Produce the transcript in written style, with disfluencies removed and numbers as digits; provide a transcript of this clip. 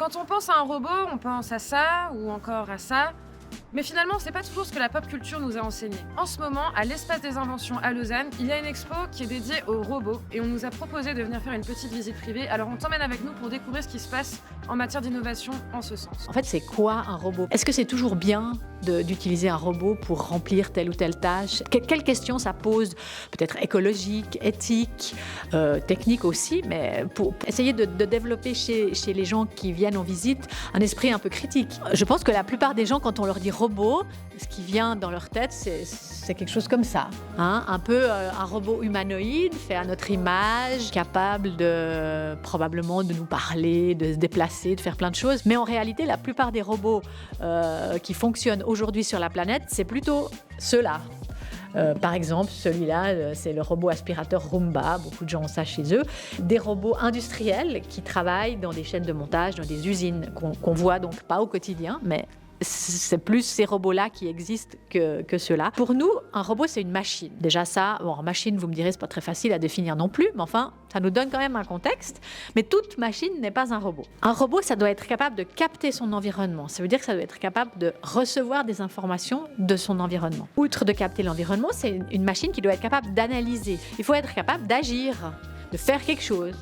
Quand on pense à un robot, on pense à ça ou encore à ça. Mais finalement, c'est pas toujours ce que la pop culture nous a enseigné. En ce moment, à l'Espace des Inventions à Lausanne, il y a une expo qui est dédiée aux robots et on nous a proposé de venir faire une petite visite privée. Alors on t'emmène avec nous pour découvrir ce qui se passe en matière d'innovation en ce sens. En fait, c'est quoi un robot? Est-ce que c'est toujours bien d'utiliser un robot pour remplir telle ou telle tâche? Quelles questions ça pose? Peut-être écologique, éthique, technique aussi, mais pour essayer de développer chez les gens qui viennent en visite un esprit un peu critique. Je pense que la plupart des gens, quand on leur dit robot, ce qui vient dans leur tête, c'est quelque chose comme ça, hein? Un peu un robot humanoïde fait à notre image, capable probablement de nous parler, de se déplacer, de faire plein de choses. Mais en réalité, la plupart des robots qui fonctionnent aujourd'hui sur la planète, c'est plutôt ceux-là. Par exemple, celui-là, c'est le robot aspirateur Roomba. Beaucoup de gens ont ça chez eux. Des robots industriels qui travaillent dans des chaînes de montage, dans des usines qu'on voit donc pas au quotidien, mais c'est plus ces robots-là qui existent que ceux-là. Pour nous, un robot, c'est une machine. Déjà ça, machine, vous me direz, c'est pas très facile à définir non plus, mais enfin, ça nous donne quand même un contexte. Mais toute machine n'est pas un robot. Un robot, ça doit être capable de capter son environnement. Ça veut dire que ça doit être capable de recevoir des informations de son environnement. Outre de capter l'environnement, c'est une machine qui doit être capable d'analyser. Il faut être capable d'agir, de faire quelque chose.